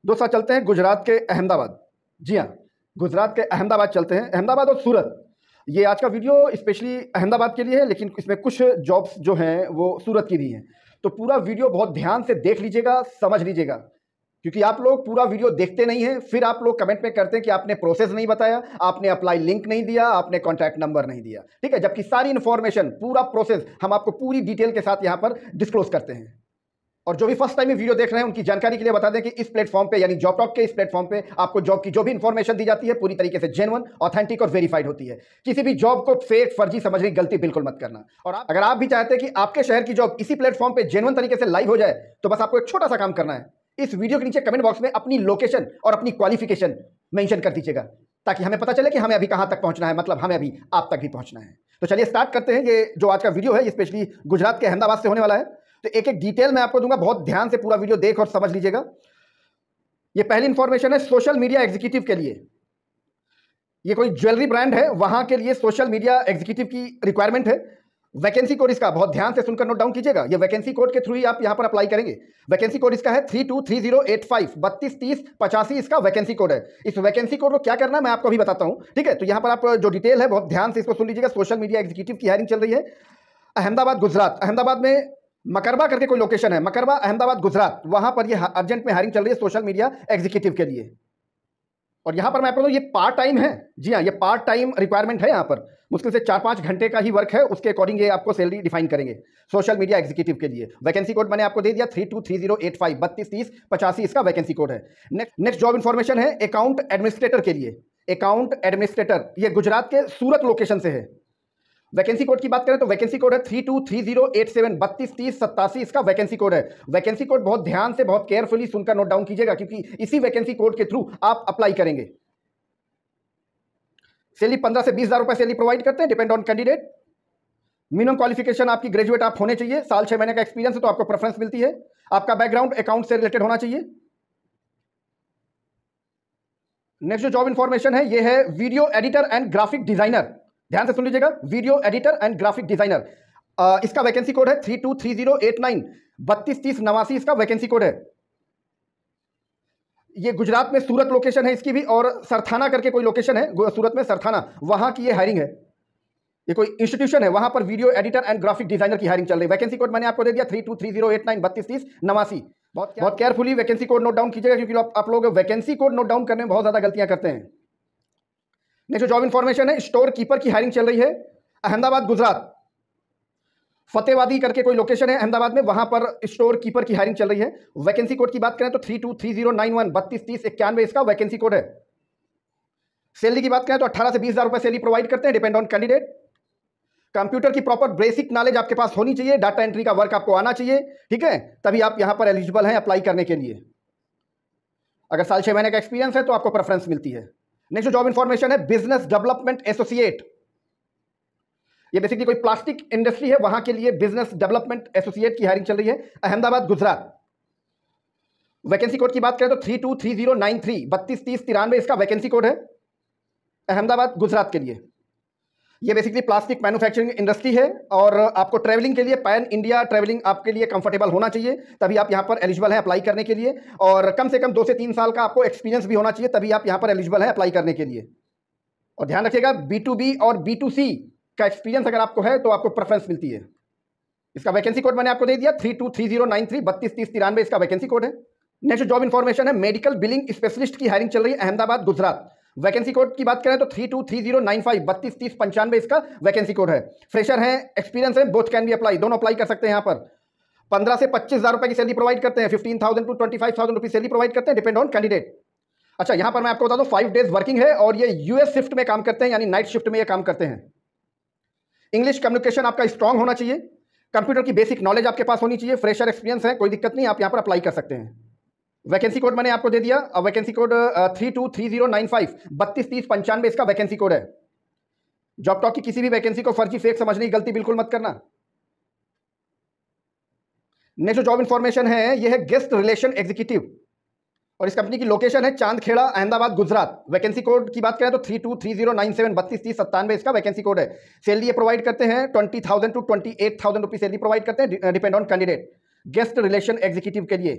दोस्तों चलते हैं गुजरात के अहमदाबाद। जी हाँ, गुजरात के अहमदाबाद चलते हैं। अहमदाबाद और सूरत, ये आज का वीडियो स्पेशली अहमदाबाद के लिए है, लेकिन इसमें कुछ जॉब्स जो हैं वो सूरत की भी हैं। तो पूरा वीडियो बहुत ध्यान से देख लीजिएगा, समझ लीजिएगा, क्योंकि आप लोग पूरा वीडियो देखते नहीं हैं, फिर आप लोग कमेंट में करते हैं कि आपने प्रोसेस नहीं बताया, आपने अप्लाई लिंक नहीं दिया, आपने कॉन्टैक्ट नंबर नहीं दिया। ठीक है, जबकि सारी इन्फॉर्मेशन, पूरा प्रोसेस हम आपको पूरी डिटेल के साथ यहाँ पर डिस्क्लोज करते हैं। और जो भी फर्स्ट टाइम ये वीडियो देख रहे हैं उनकी जानकारी के लिए बता दें कि इस प्लेटफॉर्म पे यानी जॉब टॉक के इस प्लेटफॉर्म पे आपको जॉब की जो भी इंफॉर्मेशन दी जाती है पूरी तरीके से जेन्युइन, ऑथेंटिक और वेरीफाइड होती है। किसी भी जॉब को फेक, फर्जी समझने की गलती बिल्कुल मत करना। और अगर आप भी चाहते हैं कि आपके शहर की जॉब इसी प्लेटफॉर्म पे जेन्युइन तरीके से लाइव हो जाए, तो बस आपको एक छोटा सा काम करना है। इस वीडियो के नीचे कमेंट बॉक्स में अपनी लोकेशन और अपनी क्वालिफिकेशन मेंशन कर दीजिएगा, ताकि हमें पता चले कि हमें अभी कहां तक पहुंचना है, मतलब हमें अभी आप तक भी पहुंचना है। तो चलिए स्टार्ट करते हैं। ये जो आज का वीडियो है ये स्पेशली गुजरात के अहमदाबाद से होने वाला है। तो एक एक डिटेल मैं आपको दूंगा, बहुत ध्यान से पूरा वीडियो देख और समझ लीजिएगा। ये पहली इंफॉर्मेशन है सोशल मीडिया एग्जीक्यूटिव के लिए। ये कोई ज्वेलरी ब्रांड है, वहां के लिए सोशल मीडिया एग्जीक्यूटिव की रिक्वायरमेंट है। वैकेंसी कोड इसका बहुत ध्यान से सुनकर नोट डाउन कीजिएगा। ये वैकेंसी कोड के थ्रू ही आप यहां पर अप्लाई करेंगे। वैकेंसी कोड इसका है 323085 323085 इसका वैकेंसी कोड है। इस वैकेंसी कोड को क्या करना है मैं आपको अभी बताता हूं। ठीक है, तो यहां पर आप जो डिटेल है बहुत ध्यान से इसको सुन लीजिएगा। सोशल मीडिया एग्जीक्यूटिव की हायरिंग चल रही है अहमदाबाद गुजरात। अहमदाबाद में मकरबा करके कोई लोकेशन है, मकरबा अहमदाबाद गुजरात, वहां पर ये अर्जेंट में हायरिंग चल रही है सोशल मीडिया एग्जीक्यूटिव के लिए। और यहां पर मैं आपको ये पार्ट टाइम है। जी हाँ, ये पार्ट टाइम रिक्वायरमेंट है। यहां पर मुश्किल से 4-5 घंटे का ही वर्क है, उसके अकॉर्डिंग ये आपको सैलरी डिफाइन करेंगे सोशल मीडिया एग्जीक्यूटिव के लिए। वैकेंसी कोड मैंने आपको दे दिया 323085 323085 इसका वैकेंसी कोड है। नेक्स्ट जॉब इंफॉर्मेशन है अकाउंट एडमिनिस्ट्रेटर के लिए। अकाउंट एडमिनिस्ट्रेटर ये गुजरात के सूरत लोकेशन से है। वैकेंसी कोड की बात करें तो वैकेंसी कोड है 323087 323087 इसका वैकेंसी कोड है। वैकेंसी कोड बहुत ध्यान से, बहुत केयरफुली सुनकर नोट डाउन कीजिएगा, क्योंकि इसी वैकेंसी कोड के थ्रू आप अप्लाई करेंगे। सैलरी 15 से 20 हजार रुपए सैलरी प्रोवाइड करते हैं, depend on candidate. Minimum qualification आपकी ग्रेजुएट आप होने चाहिए। साल 6 महीने का एक्सपीरियंस है तो आपको प्रेफरेंस मिलती है। आपका बैकग्राउंड अकाउंट से रिलेटेड होना चाहिए। नेक्स्ट जो जॉब इंफॉर्मेशन है ये है video editor and graphic designer. ध्यान से सुन लीजिएगा, video editor and graphic designer. इसका वैकेंसी कोड है 323089 323089 इसका वैकेंसी कोड है। ये गुजरात में सूरत लोकेशन है इसकी भी, और सरथाना करके कोई लोकेशन है सूरत में, सरथाना, वहां की ये हायरिंग है। ये कोई इंस्टीट्यूशन है, वहां पर video editor and graphic designer की हायरिंग चल रही है। वैकेंसी कोड मैंने आपको दे दिया 323089 323089। बहुत carefully vacancy code note down कीजिएगा, क्योंकि आप लोग वैकेंसी कोड नोट डाउन करने में बहुत ज्यादा गलतियां करते हैं। नेक्स्ट जॉब इंफॉर्मेशन है स्टोर कीपर की हायरिंग चल रही है अहमदाबाद गुजरात। फतेहवादी करके कोई लोकेशन है अहमदाबाद में, वहां पर स्टोर कीपर की हायरिंग चल रही है। वैकेंसी कोड की बात करें तो 323091 323091 इसका वैकेंसी कोड है। सैलरी की बात करें तो 18 से 20 हजार रुपए सैलरी प्रोवाइड करते हैं, डिपेंड ऑन कैंडिडेट। कंप्यूटर की प्रॉपर बेसिक नॉलेज आपके पास होनी चाहिए, डाटा एंट्री का वर्क आपको आना चाहिए। ठीक है, तभी आप यहां पर एलिजिबल हैं अप्लाई करने के लिए। अगर साल 6 महीने का एक्सपीरियंस है तो आपको प्रेफरेंस मिलती है। नेक्स्ट जॉब इंफॉर्मेशन है बिजनेस डेवलपमेंट एसोसिएट। ये बेसिकली कोई प्लास्टिक इंडस्ट्री है, वहां के लिए बिजनेस डेवलपमेंट एसोसिएट की हायरिंग चल रही है अहमदाबाद गुजरात। वैकेंसी कोड की बात करें तो 323093 323093 इसका वैकेंसी कोड है अहमदाबाद गुजरात के लिए। ये बेसिकली प्लास्टिक मैन्युफैक्चरिंग इंडस्ट्री है, और आपको ट्रैवलिंग के लिए पैन इंडिया ट्रैवलिंग आपके लिए कंफर्टेबल होना चाहिए, तभी आप यहां पर एलिजिबल हैं अप्लाई करने के लिए। और कम से कम 2 से 3 साल का आपको एक्सपीरियंस भी होना चाहिए, तभी आप यहां पर एलिजिबल हैं अप्लाई करने के लिए। और ध्यान रखिएगा B2B और B2C का एक्सपीरियंस अगर आपको है तो आपको प्रेफरेंस मिलती है। इसका वैकेंसी कोड मैंने आपको दे दिया 323093 323093 इसका वैकेंसी कोड है। नेक्स्ट जॉब इंफॉर्मेशन है मेडिकल बिलिंग स्पेशलिस्ट की हायरिंग चल रही है अहमदाबाद गुजरात। वैकेंसी कोड की बात करें तो 323095 323095 इसका वैकेंसी कोड है। फ्रेशर है, एक्सपीरियंस है, बोथ कैन बी अप्लाई, दोनों अप्लाई कर सकते हैं। यहाँ पर 15 से 25 हजार रुपए की सैलरी प्रोवाइड करते हैं, 15,000 to 25,000 रुपीज सैलरी प्रोवाइड करते हैं, डिपेंड ऑन कैंडिडेट। अच्छा, यहाँ पर मैं आपको बता दूं 5 डेज वर्किंग है, और ये यूएस शिफ्ट में काम करते हैं, यानी नाइट शिफ्ट में ये काम करते हैं। इंग्लिश कम्युनिकेशन आपका स्ट्रांग होना चाहिए, कंप्यूटर की बेसिक नॉलेज आपके पास होनी चाहिए, फ्रेशर एक्सपीरियंस है, कोई दिक्कत नहीं, आप यहाँ पर अप्लाई कर सकते हैं। वैकेंसी कोड मैंने आपको दे दिया, वैकेंसी कोड 323095 323095 इसका वैकेंसी कोड है। जॉब टॉक की किसी भी वैकेंसी को फर्जी फेक समझने की गलती बिल्कुल मत करना। नेक्स्ट जॉब इंफॉर्मेशन है ये है गेस्ट रिलेशन एग्जीक्यूटिव, और इस कंपनी की लोकेशन है चांदखेड़ा अहमदाबाद गुजरात। वैकेंसी कोड की बात करें तो 323097 323097 इसका वैकेंसी कोड है। सैलरी ये प्रोवाइड करते हैं 20,000 to 28,000 रुपीज सैलरी प्रोवाइड करते हैं, depend on candidate. Guest relation executive के लिए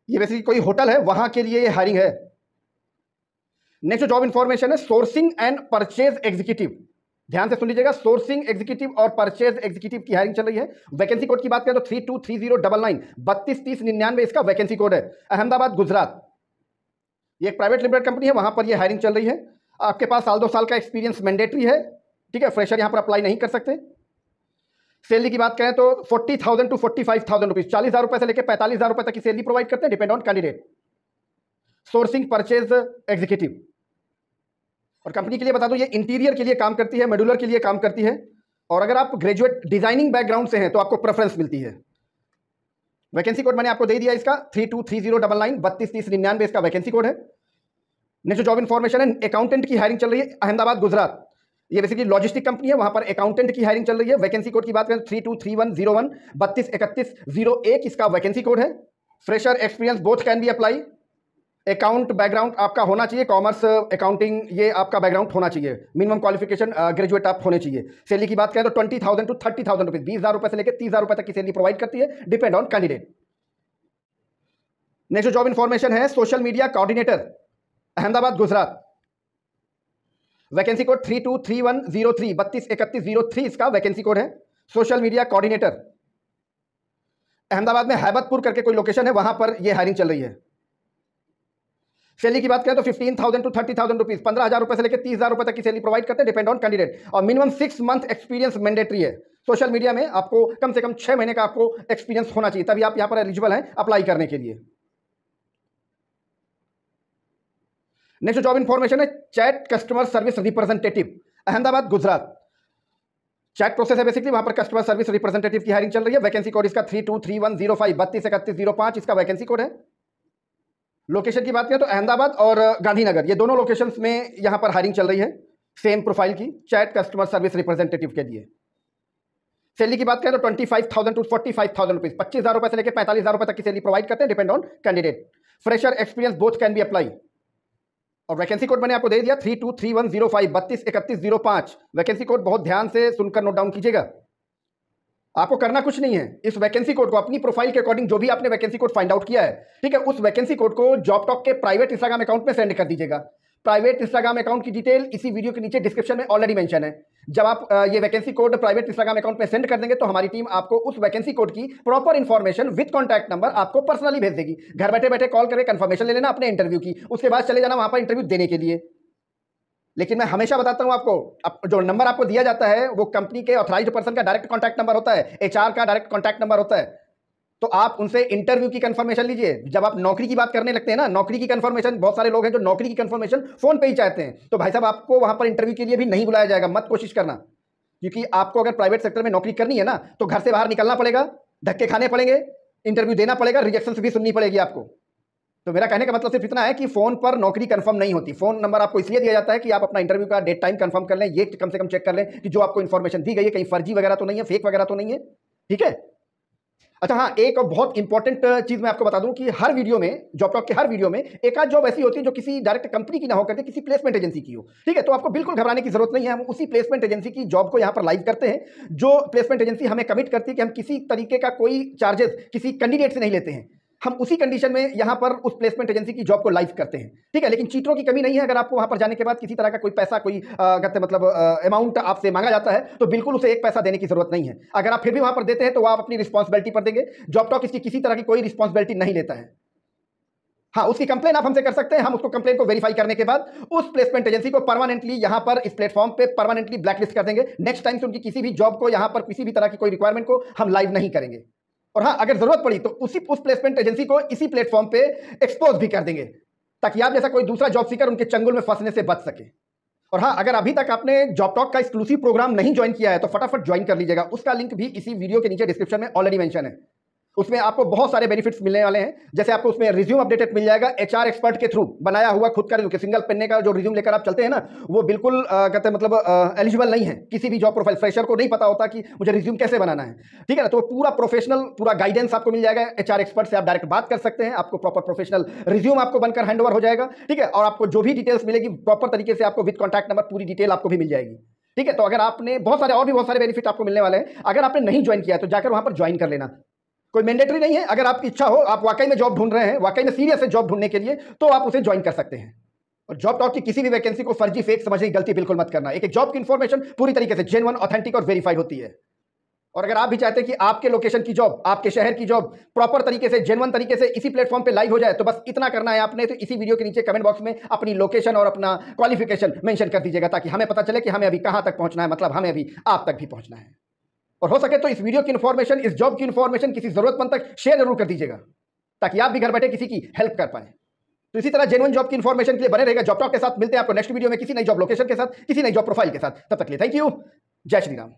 ये बेसिकली कोई होटल है, वहां के लिए ये हायरिंग है। नेक्स्ट जॉब इंफॉर्मेशन है सोर्सिंग एंड परचेज एग्जीक्यूटिव। ध्यान से सुन लीजिएगा, सोर्सिंग एग्जीक्यूटिव और परचेज एग्जीक्यूटिव की हायरिंग चल रही है। वैकेंसी कोड की बात करें तो 323099 323099 इसका वैकेंसी कोड है। अहमदाबाद गुजरात, ये एक प्राइवेट लिमिटेड कंपनी है, वहां पर ये हायरिंग चल रही है। आपके पास साल 2 साल का एक्सपीरियंस मैंडेटरी है, ठीक है, फ्रेशर यहां पर अप्लाई नहीं कर सकते। सैलरी की बात करें तो 40,000 टू 45,000 रुपीज, 40,000 रुपए से लेकर 45,000 रुपए तक की सैलरी प्रोवाइड करते हैं, depend on candidate. Sourcing purchase executive. और कंपनी के लिए बता दूं, ये इंटीरियर के लिए काम करती है, मॉड्यूलर के लिए काम करती है। और अगर आप ग्रेजुएट डिजाइनिंग बैकग्राउंड से हैं तो आपको प्रेफरेंस मिलती है। वैकेंसी कोड मैंने आपको दे दिया इसका 323099 323099 इसका वैकेंसी कोड है। नेक्स्ट जॉब इन्फॉर्मेशन है, अकाउंटेंट की हायरिंग चल रही है अहमदाबाद गुजरात। ये बेसिकली लॉजिस्टिक कंपनी है, वहां पर अकाउंटेंट की हायरिंग चल रही है। वैकेंसी कोड की बात करें 323101 323101 इसका वैकेंसी कोड है। Fresher experience both can be apply. Account background आपका होना चाहिए, कॉमर्स अकाउंटिंग ये आपका बैकग्राउंड होना चाहिए। मिनिमम क्वालिफिकेशन ग्रेजुएट आप होने चाहिए। सैलरी की बात करें तो 20,000 टू 30,000 रुपीज, 20,000 रुपए से लेकर 30,000 रुपए तक की सैलरी प्रोवाइड करती है, depend on candidate. Next job information है social media coordinator Ahmedabad Gujarat. Vacancy code 323103 323103 इसका वैकेंसी कोड है। सोशल मीडिया कोऑर्डिनेटर अहमदाबाद में हैबतपुर करके कोई लोकेशन है, वहां पर यह हायरिंग चल रही है। सैलरी की बात करें तो 15,000 टू 30,000 रुपीज, 15,000 रुपए से लेकर 30,000 रुपए तक की सैलरी प्रोवाइड करते हैं, डिपेंड ऑन कैंडिडेट। और मिनिमम 6 मंथ एक्सपीरियंस मैंडेटरी है। सोशल मीडिया में आपको कम से कम 6 महीने का आपको एक्सपीरियंस होना चाहिए, तभी आप यहां पर एलिजिबल हैं अप्लाई करने के लिए। नेक्स्ट जॉब इंफॉर्मेशन है chat customer service representative Ahmedabad Gujarat. Chat process है बेसिकली, वहां पर कस्टमर सर्विस रिप्रेजेंटेटिव की हायरिंग चल रही है। वैकेंसी कोड इसका 323105 323105 इसका वैकेंसी कोड है। लोकेशन की बात करें तो अहमदाबाद और गांधीनगर, ये दोनों लोकेशंस में यहां पर हायरिंग चल रही है सेम प्रोफाइल की, चैट कस्टमर सर्विस रिप्रेजेंटेटिव के लिए। सैलरी की बात करें तो 25,000 टू 45,000 रुपीज, 25,000 रुपए से लेकर 45,000 रुपए तक की सैलरी प्रोवाइड करते हैं, depend on candidate. Fresher experience both can be apply. और वैकेंसी कोड मैंने आपको दे दिया 323105 323105 वैकेंसी कोड बहुत ध्यान से सुनकर नोट डाउन कीजिएगा। आपको करना कुछ नहीं है, इस वैकेंसी कोड को अपनी प्रोफाइल के अकॉर्डिंग जो भी आपने वैकेंसी कोड फाइंड आउट किया है, ठीक है, उस वैकेंसी कोड को जॉबटॉक के प्राइवेट इंस्टाग्राम अकाउंट में सेंड कर दीजिएगा। प्राइवेट इंस्टाग्राम अकाउंट की डिटेल इसी वीडियो के नीचे डिस्क्रिप्शन में ऑलरेडी मेंशन है। जब आप ये vacancy code private Instagram account में सेंड कर देंगे तो हमारी टीम आपको उस वैकेंसी कोड की proper information with contact number आपको पर्सनली भेज देगी। घर बैठे बैठे कॉल करके कंफर्मेशन ले लेना अपने इंटरव्यू की, उसके बाद चले जाना वहां पर इंटरव्यू देने के लिए। लेकिन मैं हमेशा बताता हूं आपको, जो नंबर आपको दिया जाता है वो कंपनी के ऑथराइज्ड पर्सन का डायरेक्ट कॉन्टैक्ट नंबर होता है, एचआर का डायरेक्ट कॉन्टैक्ट नंबर होता है। तो आप उनसे इंटरव्यू की कंफर्मेशन लीजिए। जब आप नौकरी की बात करने लगते हैं ना, नौकरी की कंफर्मेशन, बहुत सारे लोग हैं जो नौकरी की कंफर्मेशन फोन पे ही चाहते हैं, तो भाई साहब आपको वहां पर इंटरव्यू के लिए भी नहीं बुलाया जाएगा, मत कोशिश करना। क्योंकि आपको अगर प्राइवेट सेक्टर में नौकरी करनी है ना, तो घर से बाहर निकलना पड़ेगा, धक्के खाने पड़ेंगे, इंटरव्यू देना पड़ेगा, रिजेक्शन भी सुननी पड़ेगी आपको। तो मेरा कहने का मतलब सिर्फ इतना है कि फोन पर नौकरी कंफर्म नहीं होती। फोन नंबर आपको इसलिए दिया जाता है कि आप अपना इंटरव्यू का डेट टाइम कंफर्म कर लें, ये कम से कम चेक कर लें कि जो आपको इन्फॉर्मेशन दी गई है कहीं फर्जी वगैरह तो नहीं है, फेक वगैरह तो नहीं है, ठीक है। अच्छा हाँ, एक और बहुत इंपॉर्टेंट चीज मैं आपको बता दूं कि हर वीडियो में, जॉबटॉक के हर वीडियो में एक आध जॉब ऐसी होती है जो किसी डायरेक्ट कंपनी की ना हो करके किसी प्लेसमेंट एजेंसी की हो, ठीक है। तो आपको बिल्कुल घबराने की जरूरत नहीं है, हम उसी प्लेसमेंट एजेंसी की जॉब को यहाँ पर लाइव करते हैं। जो प्लेसमेंट एजेंसी हमें कमिट करती है कि हम किसी तरीके का कोई चार्जेस किसी कैंडिडेट से नहीं लेते हैं, हम उसी कंडीशन में यहां पर उस प्लेसमेंट एजेंसी की जॉब को लाइव करते हैं, ठीक है। लेकिन चीटरों की कमी नहीं है। अगर आपको वहां पर जाने के बाद किसी तरह का कोई पैसा, कोई मतलब अमाउंट आपसे मांगा जाता है तो बिल्कुल उसे एक पैसा देने की जरूरत नहीं है। अगर आप फिर भी वहां पर देते हैं तो आप अपनी रिस्पॉन्सिबिलिटी पर देंगे। जॉबटॉक इसकी किसी तरह की कोई रिस्पॉन्सिबिलिटी नहीं लेता है। हाँ, उसकी कंप्लेन आप हमसे कर सकते हैं, हम उसको कंप्लेन को वेरीफाई करने के बाद उस प्लेसमेंट एजेंसी को परमानेंटली यहां पर इस प्लेटफॉर्म पे परमानेंटली ब्लैकलिस्ट कर देंगे। नेक्स्ट टाइम से उनकी किसी भी जॉब को, यहां पर किसी भी तरह की कोई रिक्वायरमेंट को हम लाइव नहीं करेंगे। और हाँ, अगर जरूरत पड़ी तो उस प्लेसमेंट एजेंसी को इसी प्लेटफॉर्म पे एक्सपोज भी कर देंगे, ताकि आप जैसा कोई दूसरा जॉब सीकर उनके चंगुल में फंसने से बच सके। और हाँ, अगर अभी तक आपने जॉबटॉक का एक्सक्लूसिव प्रोग्राम नहीं ज्वाइन किया है तो फटाफट ज्वाइन कर लीजिएगा। उसका लिंक भी इसी वीडियो के नीचे डिस्क्रिप्शन में ऑलरेडी मेंशन है। उसमें आपको बहुत सारे बेनिफिट्स मिलने वाले हैं। जैसे आपको उसमें रिज्यूम अपडेटेड मिल जाएगा, एचआर एक्सपर्ट के थ्रू बनाया हुआ खुद का सिंगल पेन का जो रिज्यूम लेकर आप चलते हैं ना, वो बिल्कुल कहते हैं मतलब एलिजिबल नहीं है किसी भी जॉब प्रोफाइल। फ्रेशर को नहीं पता होता कि मुझे रिज्यूम कैसे बनाना है, ठीक है ना। तो पूरा प्रोफेशनल पूरा गाइडेंस आपको मिल जाएगा। एचआर एक्सपर्ट से आप डायरेक्ट बात कर सकते हैं, आपको प्रॉपर प्रोफेशनल रिज्यूम आपको बनकर हैंड ओवर हो जाएगा, ठीक है। और आपको जो भी डिटेल्स मिलेगी प्रॉपर तरीके से आपको विद कॉन्टैक्ट नंबर पूरी डिटेल आपको भी मिल जाएगी, ठीक है। तो अगर आपने बहुत सारे बेनिफिट आपको मिलने वाले हैं। अगर आपने नहीं ज्वाइन किया तो जाकर वहां पर ज्वाइन कर लेना। कोई मैंडेटरी नहीं है। अगर आपकी इच्छा हो, आप वाकई में जॉब ढूंढ रहे हैं, वाकई में सीरियस है जॉब ढूंढने के लिए, तो आप उसे ज्वाइन कर सकते हैं। और जॉब टॉक की किसी भी वैकेंसी को फर्जी, फेक समझने की गलती बिल्कुल मत करना। एक जॉब की इंफॉर्मेशन पूरी तरीके से जेन्युइन, ऑथेंटिक और वेरीफाइड होती है। और अगर आप भी चाहते हैं कि आपके लोकेशन की जॉब, आपके शहर की जॉब प्रॉपर तरीके से, जेन्युइन तरीके से इसी प्लेटफॉर्म पे लाइव हो जाए, तो बस इतना करना है आपने। तो इसी वीडियो के नीचे कमेंट बॉक्स में अपनी लोकेशन और अपना क्वालिफिकेशन मेंशन कर दीजिएगा, ताकि हमें पता चले कि हमें अभी कहां तक पहुंचना है, मतलब हमें अभी आप तक भी पहुंचना है। और हो सके तो इस वीडियो की इंफॉर्मेशन, इस जॉब की इंफॉर्मेशन किसी जरूरतमंद तक शेयर जरूर कर दीजिएगा, ताकि आप भी घर बैठे किसी की हेल्प कर पाए। तो इसी तरह जेन्युइन जॉब की इंफॉर्मेशन के लिए बने रहेगा जॉब टॉक के साथ। मिलते हैं आपको नेक्स्ट वीडियो में किसी नई जॉब लोकेशन के साथ, किसी नई जॉब प्रोफाइल के साथ। तब तक के लिए थैंक यू। जय श्री राम।